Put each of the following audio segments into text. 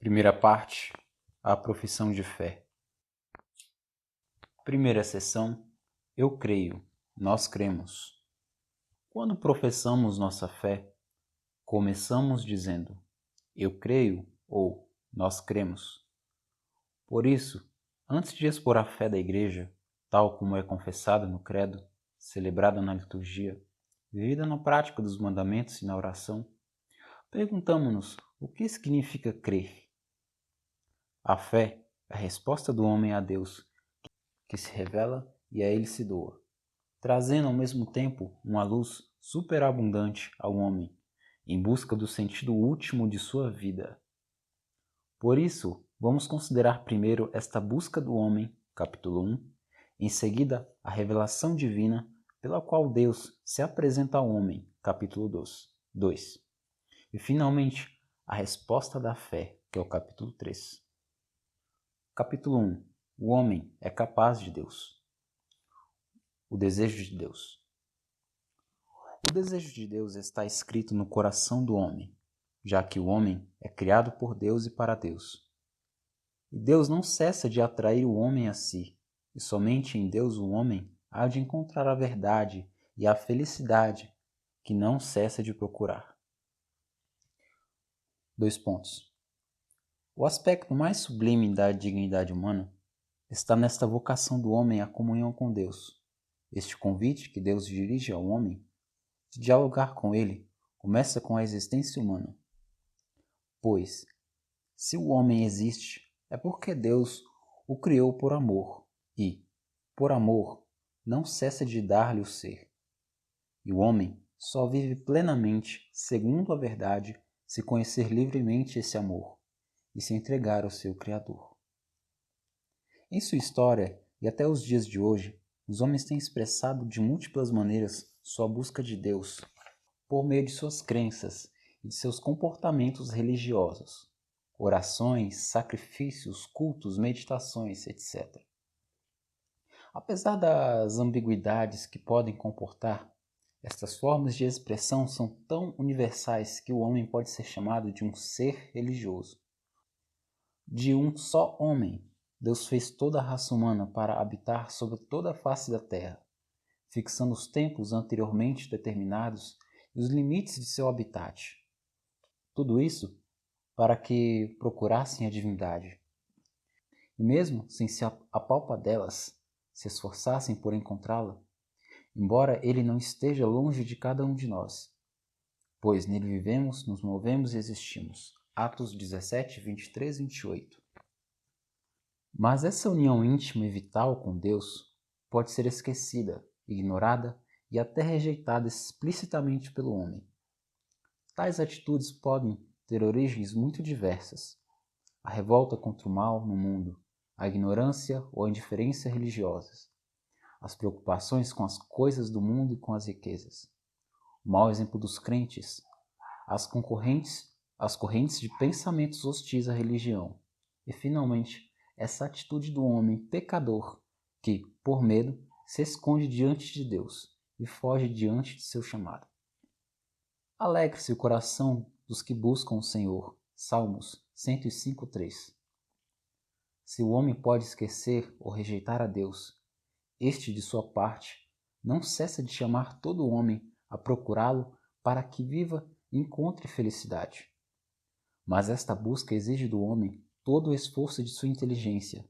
Primeira parte, a profissão de fé. Primeira seção, eu creio, nós cremos. Quando professamos nossa fé, começamos dizendo, eu creio ou nós cremos. Por isso, antes de expor a fé da igreja, tal como é confessada no credo, celebrada na liturgia, vivida na prática dos mandamentos e na oração, perguntamos-nos o que significa crer. A fé é a resposta do homem a Deus, que se revela e a ele se doa, trazendo ao mesmo tempo uma luz superabundante ao homem, em busca do sentido último de sua vida. Por isso, vamos considerar primeiro esta busca do homem, capítulo 1, em seguida a revelação divina pela qual Deus se apresenta ao homem, capítulo 2, e finalmente a resposta da fé, que é o capítulo 3. Capítulo 1. O homem é capaz de Deus. O desejo de Deus. O desejo de Deus está escrito no coração do homem, já que o homem é criado por Deus e para Deus. E Deus não cessa de atrair o homem a si, e somente em Deus o homem há de encontrar a verdade e a felicidade que não cessa de procurar. 2 pontos. O aspecto mais sublime da dignidade humana está nesta vocação do homem à comunhão com Deus. Este convite que Deus dirige ao homem de dialogar com ele começa com a existência humana. Pois, se o homem existe, é porque Deus o criou por amor e, por amor, não cessa de dar-lhe o ser. E o homem só vive plenamente, segundo a verdade, se conhecer livremente esse amor e se entregar ao seu Criador. Em sua história e até os dias de hoje, os homens têm expressado de múltiplas maneiras sua busca de Deus por meio de suas crenças e de seus comportamentos religiosos, orações, sacrifícios, cultos, meditações, etc. Apesar das ambiguidades que podem comportar, estas formas de expressão são tão universais que o homem pode ser chamado de um ser religioso. De um só homem, Deus fez toda a raça humana para habitar sobre toda a face da terra, fixando os tempos anteriormente determinados e os limites de seu habitat. Tudo isso para que procurassem a divindade. E mesmo sem se apalpar delas, se esforçassem por encontrá-la, embora ele não esteja longe de cada um de nós, pois nele vivemos, nos movemos e existimos. Atos 17, 23 e 28. Mas essa união íntima e vital com Deus pode ser esquecida, ignorada e até rejeitada explicitamente pelo homem. Tais atitudes podem ter origens muito diversas. A revolta contra o mal no mundo, a ignorância ou a indiferença religiosas, as preocupações com as coisas do mundo e com as riquezas, o mau exemplo dos crentes, as correntes de pensamentos hostis à religião e, finalmente, essa atitude do homem pecador que, por medo, se esconde diante de Deus e foge diante de seu chamado. Alegre-se o coração dos que buscam o Senhor. Salmos 105:3. Se o homem pode esquecer ou rejeitar a Deus, este, de sua parte, não cessa de chamar todo homem a procurá-lo para que viva e encontre felicidade. Mas esta busca exige do homem todo o esforço de sua inteligência,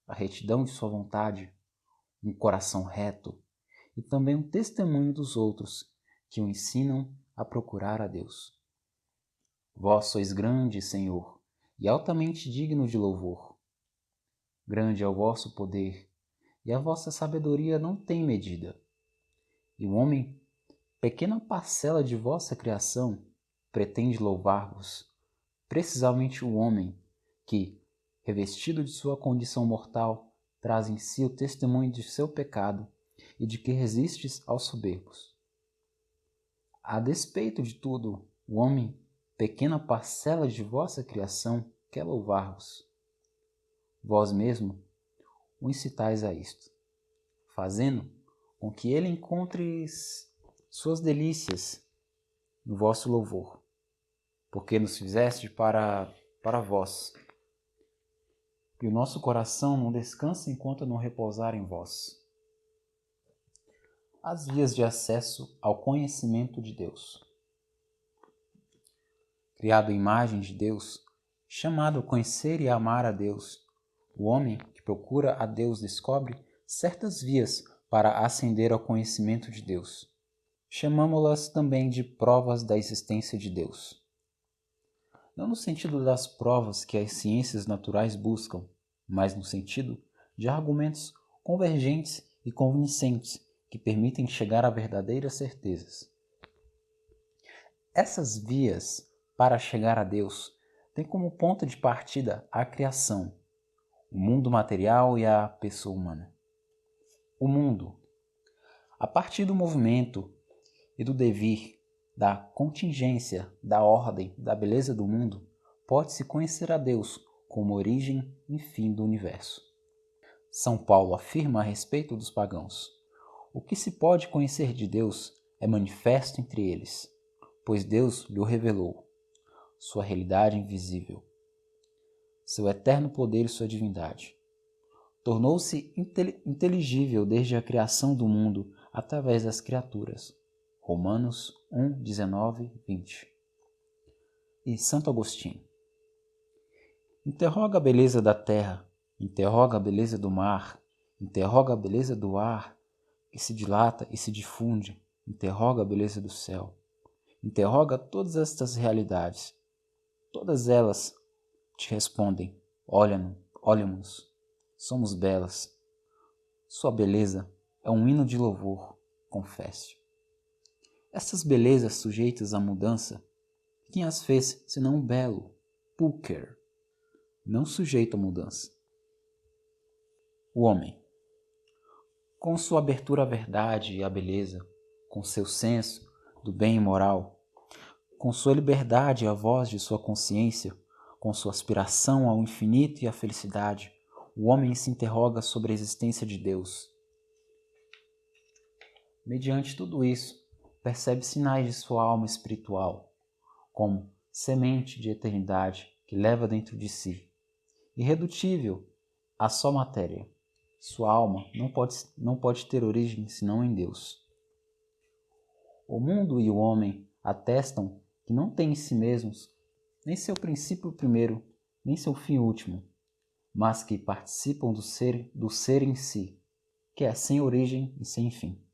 a retidão de sua vontade, um coração reto e também um testemunho dos outros que o ensinam a procurar a Deus. Vós sois grande, Senhor, e altamente digno de louvor. Grande é o vosso poder, e a vossa sabedoria não tem medida. E o homem, pequena parcela de vossa criação, pretende louvar-vos, precisamente o homem que, revestido de sua condição mortal, traz em si o testemunho de seu pecado e de que resistes aos soberbos. A despeito de tudo, o homem, pequena parcela de vossa criação, quer louvar-vos. Vós mesmo o incitais a isto, fazendo com que ele encontre suas delícias no vosso louvor, porque nos fizeste para para vós, e o nosso coração não descansa enquanto não repousar em vós. As vias de acesso ao conhecimento de Deus. Criado à imagem de Deus, chamado a conhecer e amar a Deus, o homem que procura a Deus descobre certas vias para ascender ao conhecimento de Deus. Chamamo-las também de provas da existência de Deus. Não no sentido das provas que as ciências naturais buscam, mas no sentido de argumentos convergentes e convincentes que permitem chegar a verdadeiras certezas. Essas vias para chegar a Deus têm como ponto de partida a criação, o mundo material e a pessoa humana. O mundo, a partir do movimento e do devir, da contingência, da ordem, da beleza do mundo, pode-se conhecer a Deus como origem e fim do universo. São Paulo afirma a respeito dos pagãos: o que se pode conhecer de Deus é manifesto entre eles, pois Deus lhe revelou sua realidade invisível, seu eterno poder e sua divindade. Tornou-se inteligível desde a criação do mundo através das criaturas. Romanos 1, 19, 20. E Santo Agostinho: interroga a beleza da terra, interroga a beleza do mar, interroga a beleza do ar que se dilata e se difunde, interroga a beleza do céu. Interroga todas estas realidades. Todas elas te respondem: olha-nos, somos belas. Sua beleza é um hino de louvor, confesse. Essas belezas sujeitas à mudança, quem as fez senão um belo, Pulcher, não sujeito à mudança? O homem, com sua abertura à verdade e à beleza, com seu senso do bem e moral, com sua liberdade à voz de sua consciência, com sua aspiração ao infinito e à felicidade, o homem se interroga sobre a existência de Deus. Mediante tudo isso, percebe sinais de sua alma espiritual, como semente de eternidade que leva dentro de si, irredutível à só matéria. Sua alma não pode ter origem senão em Deus. O mundo e o homem atestam que não têm em si mesmos nem seu princípio primeiro, nem seu fim último, mas que participam do ser em si, que é sem origem e sem fim.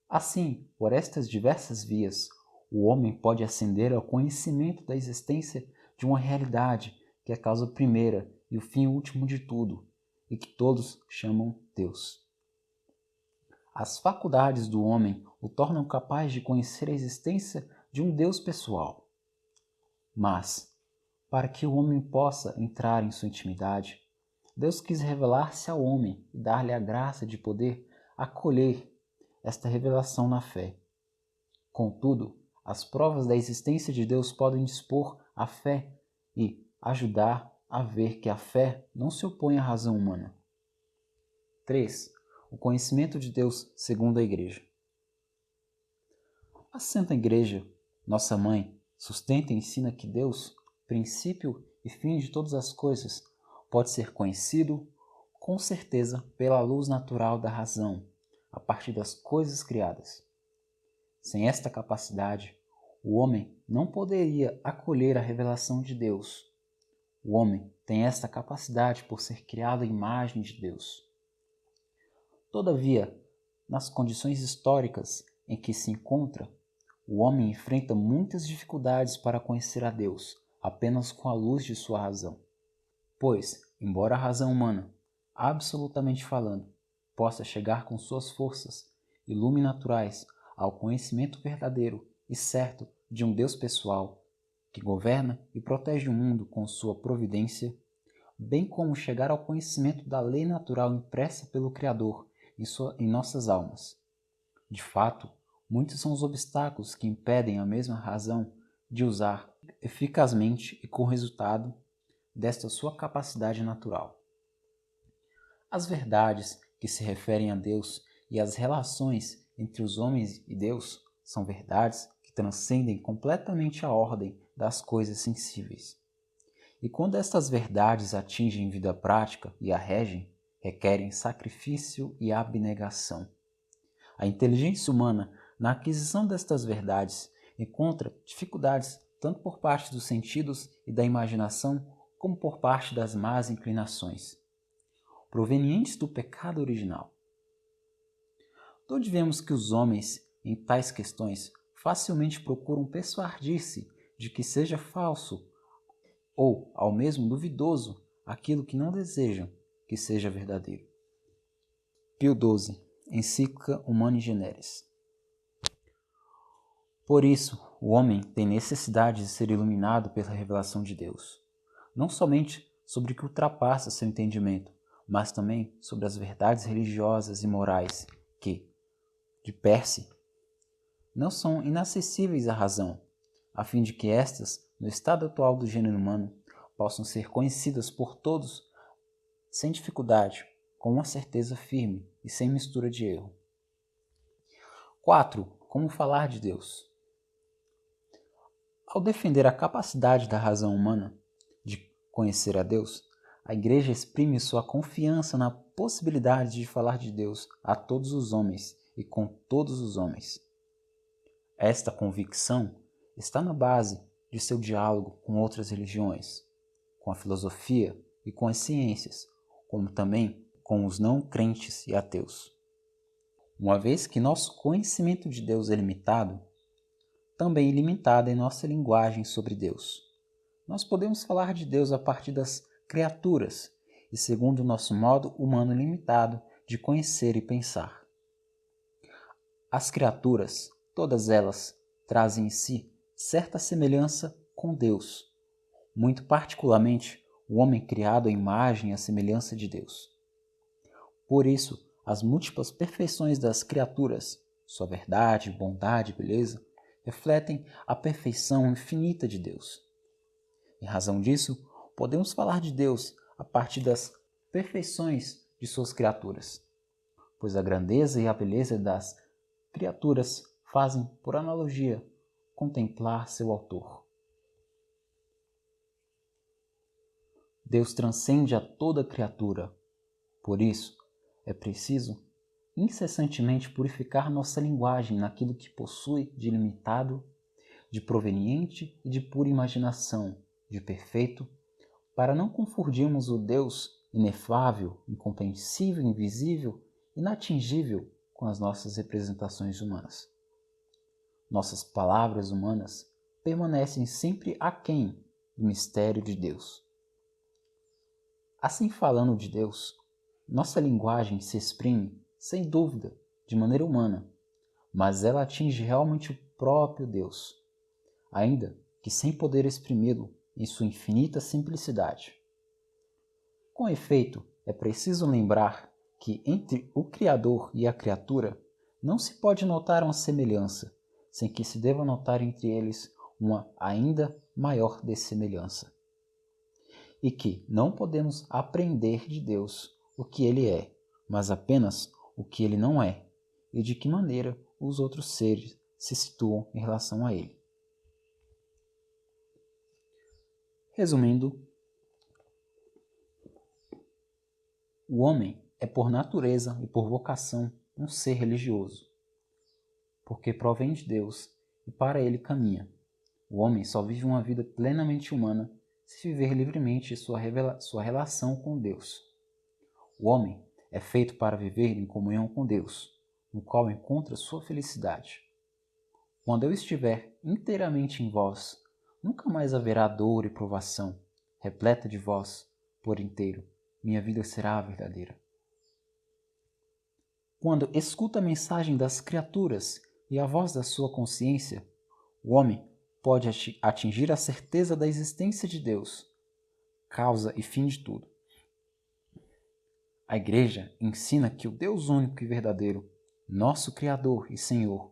Assim, por estas diversas vias, o homem pode ascender ao conhecimento da existência de uma realidade que é a causa primeira e o fim último de tudo, e que todos chamam Deus. As faculdades do homem o tornam capaz de conhecer a existência de um Deus pessoal. Mas, para que o homem possa entrar em sua intimidade, Deus quis revelar-se ao homem e dar-lhe a graça de poder acolher esta revelação na fé. Contudo, as provas da existência de Deus podem dispor a fé e ajudar a ver que a fé não se opõe à razão humana. 3. O conhecimento de Deus segundo a Igreja. A Santa Igreja, nossa Mãe, sustenta e ensina que Deus, princípio e fim de todas as coisas, pode ser conhecido, com certeza, pela luz natural da razão, a partir das coisas criadas. Sem esta capacidade, o homem não poderia acolher a revelação de Deus. O homem tem esta capacidade por ser criado à imagem de Deus. Todavia, nas condições históricas em que se encontra, o homem enfrenta muitas dificuldades para conhecer a Deus apenas com a luz de sua razão. Pois, embora a razão humana, absolutamente falando, possa chegar com suas forças e lume naturais ao conhecimento verdadeiro e certo de um Deus pessoal, que governa e protege o mundo com sua providência, bem como chegar ao conhecimento da lei natural impressa pelo Criador em nossas almas. De fato, muitos são os obstáculos que impedem a mesma razão de usar eficazmente e com resultado desta sua capacidade natural. As verdades que se referem a Deus e as relações entre os homens e Deus são verdades que transcendem completamente a ordem das coisas sensíveis. E quando estas verdades atingem vida prática e a regem, requerem sacrifício e abnegação. A inteligência humana, na aquisição destas verdades, encontra dificuldades tanto por parte dos sentidos e da imaginação, como por parte das más inclinações, provenientes do pecado original. Onde vemos que os homens, em tais questões, facilmente procuram persuadir-se de que seja falso ou, ao mesmo, duvidoso aquilo que não desejam que seja verdadeiro. Pio XII, Encíclica Humani Generis. Por isso, o homem tem necessidade de ser iluminado pela revelação de Deus, não somente sobre o que ultrapassa seu entendimento, mas também sobre as verdades religiosas e morais que, de per se, não são inacessíveis à razão, a fim de que estas, no estado atual do gênero humano, possam ser conhecidas por todos sem dificuldade, com uma certeza firme e sem mistura de erro. 4. Como falar de Deus? Ao defender a capacidade da razão humana de conhecer a Deus, a Igreja exprime sua confiança na possibilidade de falar de Deus a todos os homens e com todos os homens. Esta convicção está na base de seu diálogo com outras religiões, com a filosofia e com as ciências, como também com os não crentes e ateus. Uma vez que nosso conhecimento de Deus é limitado, também ilimitado em nossa linguagem sobre Deus. Nós podemos falar de Deus a partir das criaturas e segundo o nosso modo humano limitado de conhecer e pensar. As criaturas, todas elas, trazem em si certa semelhança com Deus, muito particularmente o homem criado à imagem e à semelhança de Deus. Por isso, as múltiplas perfeições das criaturas, sua verdade, bondade e beleza, refletem a perfeição infinita de Deus. Em razão disso, podemos falar de Deus a partir das perfeições de suas criaturas, pois a grandeza e a beleza das criaturas fazem, por analogia, contemplar seu autor. Deus transcende a toda criatura, por isso é preciso incessantemente purificar nossa linguagem naquilo que possui de limitado, de proveniente e de pura imaginação, de perfeito, para não confundirmos o Deus inefável, incompreensível, invisível, inatingível com as nossas representações humanas. Nossas palavras humanas permanecem sempre aquém do mistério de Deus. Assim, falando de Deus, nossa linguagem se exprime, sem dúvida, de maneira humana, mas ela atinge realmente o próprio Deus, ainda que sem poder exprimi-lo em sua infinita simplicidade. Com efeito, é preciso lembrar que entre o Criador e a criatura não se pode notar uma semelhança, sem que se deva notar entre eles uma ainda maior dessemelhança. E que não podemos aprender de Deus o que Ele é, mas apenas o que Ele não é, e de que maneira os outros seres se situam em relação a Ele. Resumindo, o homem é por natureza e por vocação um ser religioso, porque provém de Deus e para Ele caminha. O homem só vive uma vida plenamente humana se viver livremente sua relação com Deus. O homem é feito para viver em comunhão com Deus, no qual encontra sua felicidade. Quando eu estiver inteiramente em vós, nunca mais haverá dor e provação. Repleta de vós, por inteiro, minha vida será verdadeira. Quando escuta a mensagem das criaturas e a voz da sua consciência, o homem pode atingir a certeza da existência de Deus, causa e fim de tudo. A Igreja ensina que o Deus único e verdadeiro, nosso Criador e Senhor,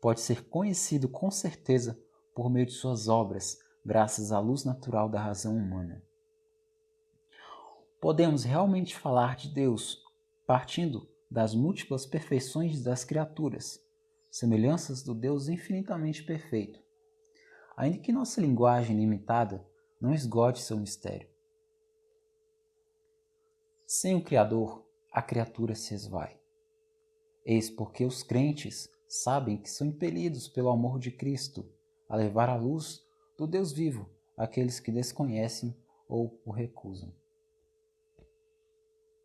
pode ser conhecido com certeza por meio de suas obras, graças à luz natural da razão humana. Podemos realmente falar de Deus partindo das múltiplas perfeições das criaturas, semelhanças do Deus infinitamente perfeito. Ainda que nossa linguagem limitada não esgote seu mistério. Sem o Criador, a criatura se esvai. Eis porque os crentes sabem que são impelidos pelo amor de Cristo a levar a luz do Deus vivo àqueles que desconhecem ou o recusam.